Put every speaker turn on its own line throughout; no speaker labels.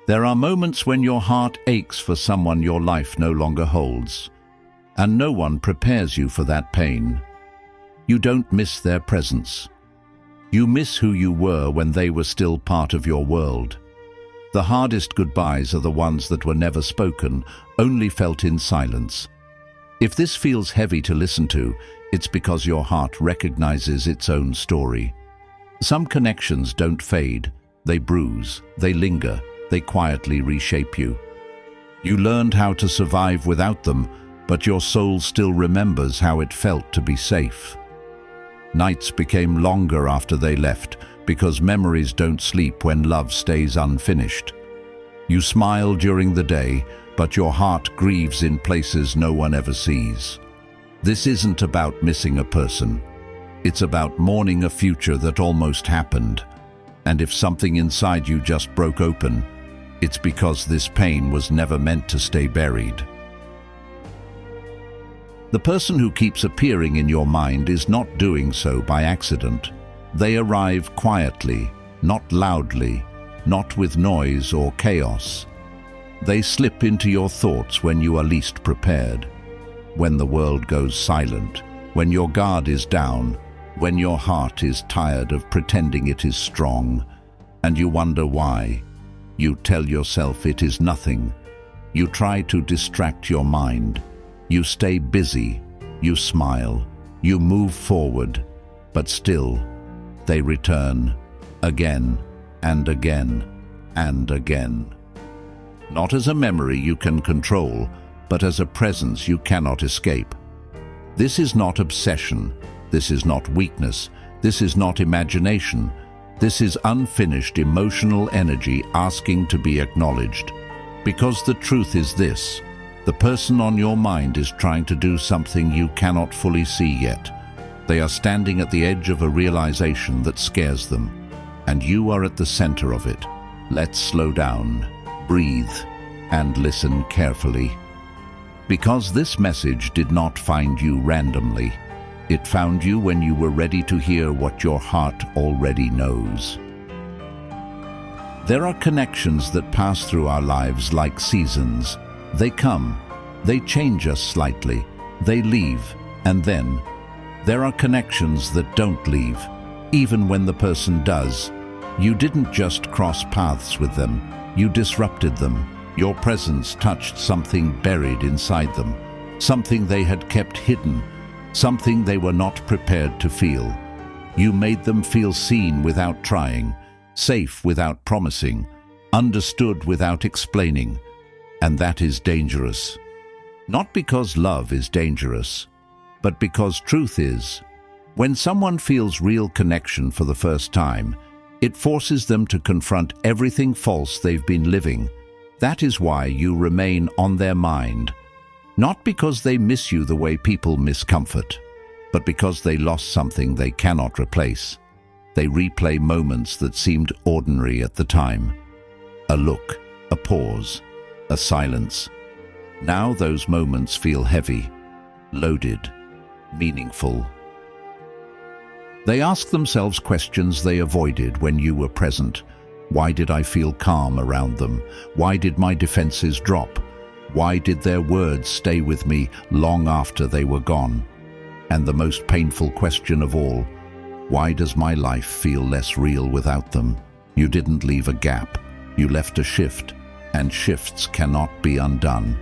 There are moments when your heart aches for someone your life no longer holds, and no one prepares you for that pain. You don't miss their presence. You miss who you were when they were still part of your world. The hardest goodbyes are the ones that were never spoken, only felt in silence. If this feels heavy to listen to, it's because your heart recognizes its own story. Some connections don't fade. They bruise, they linger, they quietly reshape you. You learned how to survive without them, but your soul still remembers how it felt to be safe. Nights became longer after they left, because memories don't sleep when love stays unfinished. You smile during the day, but your heart grieves in places no one ever sees. This isn't about missing a person. It's about mourning a future that almost happened. And if something inside you just broke open, it's because this pain was never meant to stay buried. The person who keeps appearing in your mind is not doing so by accident. They arrive quietly, not loudly, not with noise or chaos. They slip into your thoughts when you are least prepared, when the world goes silent, when your guard is down, when your heart is tired of pretending it is strong, and you wonder why. You tell yourself it is nothing. You try to distract your mind. You stay busy. You smile. You move forward. But still, they return again and again and again. Not as a memory you can control, but as a presence you cannot escape. This is not obsession. This is not weakness. This is not imagination. This is unfinished emotional energy asking to be acknowledged. Because the truth is this: the person on your mind is trying to do something you cannot fully see yet. They are standing at the edge of a realization that scares them, and you are at the center of it. Let's slow down, breathe, and listen carefully. Because this message did not find you randomly. It found you when you were ready to hear what your heart already knows. There are connections that pass through our lives like seasons. They come, they change us slightly, they leave, and then there are connections that don't leave, even when the person does. You didn't just cross paths with them, you disrupted them. Your presence touched something buried inside them, something they had kept hidden, something they were not prepared to feel. You made them feel seen without trying, safe without promising, understood without explaining. And that is dangerous. Not because love is dangerous, but because truth is. When someone feels real connection for the first time, it forces them to confront everything false they've been living. That is why you remain on their mind. Not because they miss you the way people miss comfort, but because they lost something they cannot replace. They replay moments that seemed ordinary at the time. A look, a pause, a silence. Now those moments feel heavy, loaded, meaningful. They ask themselves questions they avoided when you were present. Why did I feel calm around them? Why did my defenses drop? Why did their words stay with me long after they were gone? And the most painful question of all, why does my life feel less real without them? You didn't leave a gap. You left a shift, and shifts cannot be undone.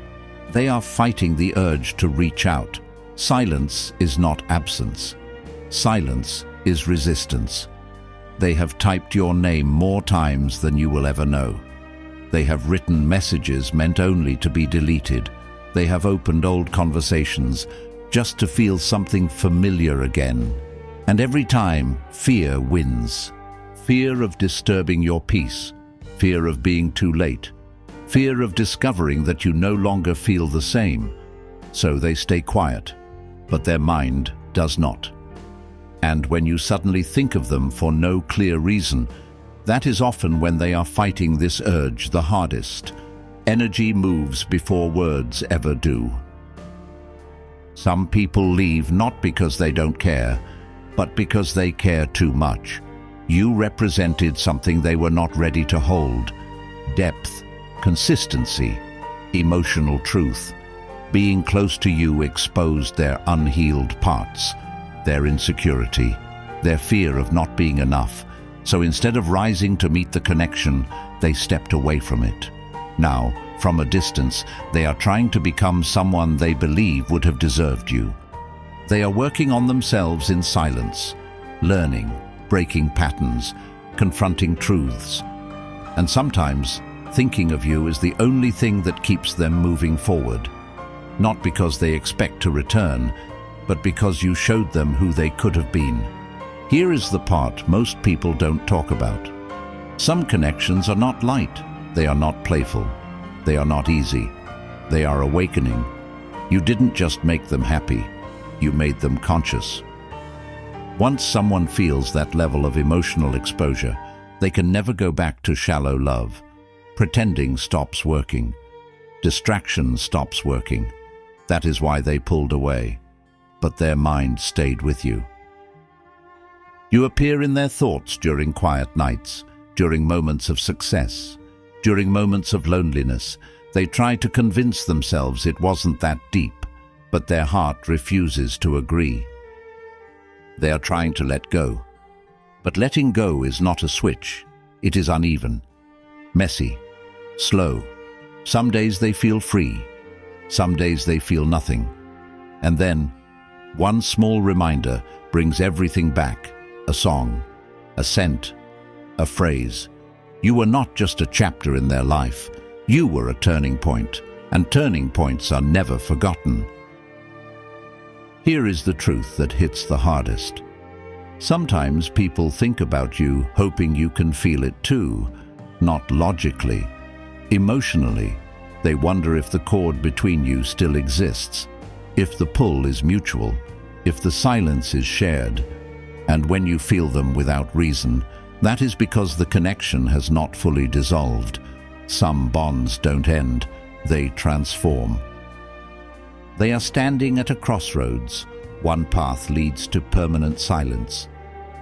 They are fighting the urge to reach out. Silence is not absence. Silence is resistance. They have typed your name more times than you will ever know. They have written messages meant only to be deleted. They have opened old conversations just to feel something familiar again. And every time, fear wins. Fear of disturbing your peace. Fear of being too late. Fear of discovering that you no longer feel the same. So they stay quiet, but their mind does not. And when you suddenly think of them for no clear reason, that is often when they are fighting this urge the hardest. Energy moves before words ever do. Some people leave not because they don't care, but because they care too much. You represented something they were not ready to hold. Depth, consistency, emotional truth. Being close to you exposed their unhealed parts, their insecurity, their fear of not being enough. So instead of rising to meet the connection, they stepped away from it. Now, from a distance, they are trying to become someone they believe would have deserved you. They are working on themselves in silence, learning, breaking patterns, confronting truths. And sometimes, thinking of you is the only thing that keeps them moving forward. Not because they expect to return, but because you showed them who they could have been. Here is the part most people don't talk about. Some connections are not light. They are not playful. They are not easy. They are awakening. You didn't just make them happy. You made them conscious. Once someone feels that level of emotional exposure, they can never go back to shallow love. Pretending stops working. Distraction stops working. That is why they pulled away. But their mind stayed with you. You appear in their thoughts during quiet nights, during moments of success, during moments of loneliness. They try to convince themselves it wasn't that deep, but their heart refuses to agree. They are trying to let go. But letting go is not a switch. It is uneven, messy, slow. Some days they feel free. Some days they feel nothing. And then, one small reminder brings everything back. A song, a scent, a phrase. You were not just a chapter in their life. You were a turning point, and turning points are never forgotten. Here is the truth that hits the hardest. Sometimes people think about you hoping you can feel it too, not logically. Emotionally, they wonder if the cord between you still exists, if the pull is mutual, if the silence is shared. And when you feel them without reason, that is because the connection has not fully dissolved. Some bonds don't end, they transform. They are standing at a crossroads. One path leads to permanent silence.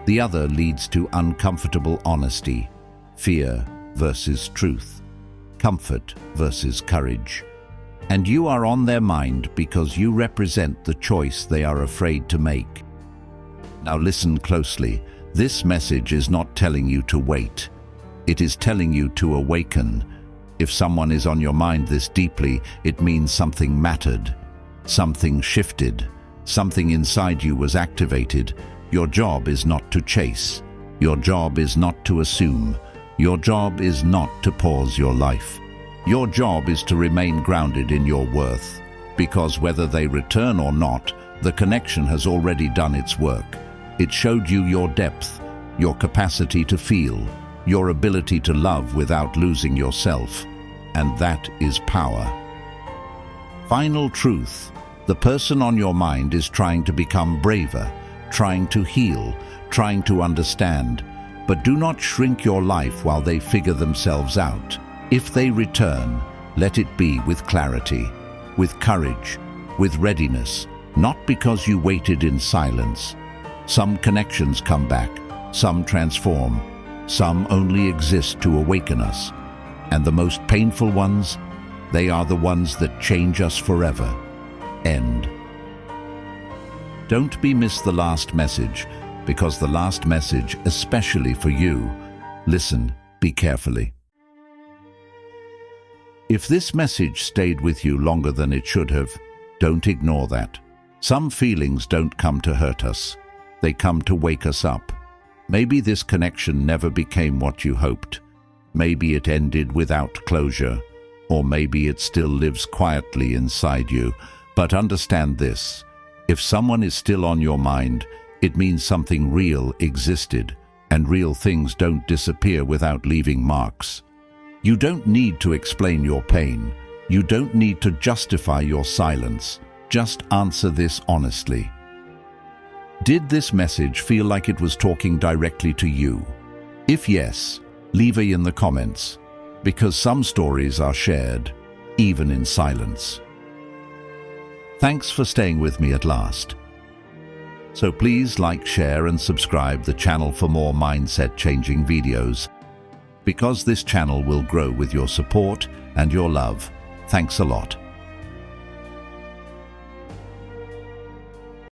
The other leads to uncomfortable honesty, fear versus truth, comfort versus courage. And you are on their mind because you represent the choice they are afraid to make. Now listen closely. This message is not telling you to wait. It is telling you to awaken. If someone is on your mind this deeply, it means something mattered, something shifted, something inside you was activated. Your job is not to chase. Your job is not to assume. Your job is not to pause your life. Your job is to remain grounded in your worth, because whether they return or not, the connection has already done its work. It showed you your depth, your capacity to feel, your ability to love without losing yourself. And that is power. Final truth. The person on your mind is trying to become braver, trying to heal, trying to understand. But do not shrink your life while they figure themselves out. If they return, let it be with clarity, with courage, with readiness, not because you waited in silence. Some connections come back, some transform, some only exist to awaken us. And the most painful ones, they are the ones that change us forever. End. Don't miss the last message, because the last message, especially for you, listen, be carefully. If this message stayed with you longer than it should have, don't ignore that. Some feelings don't come to hurt us. They come to wake us up. Maybe this connection never became what you hoped. Maybe it ended without closure, or maybe it still lives quietly inside you. But understand this, if someone is still on your mind, it means something real existed, and real things don't disappear without leaving marks. You don't need to explain your pain. You don't need to justify your silence. Just answer this honestly. Did this message feel like it was talking directly to you? If yes, leave it in the comments, because some stories are shared, even in silence. Thanks for staying with me at last. So please like, share and subscribe the channel for more mindset-changing videos. because this channel will grow with your support and your love. Thanks a lot.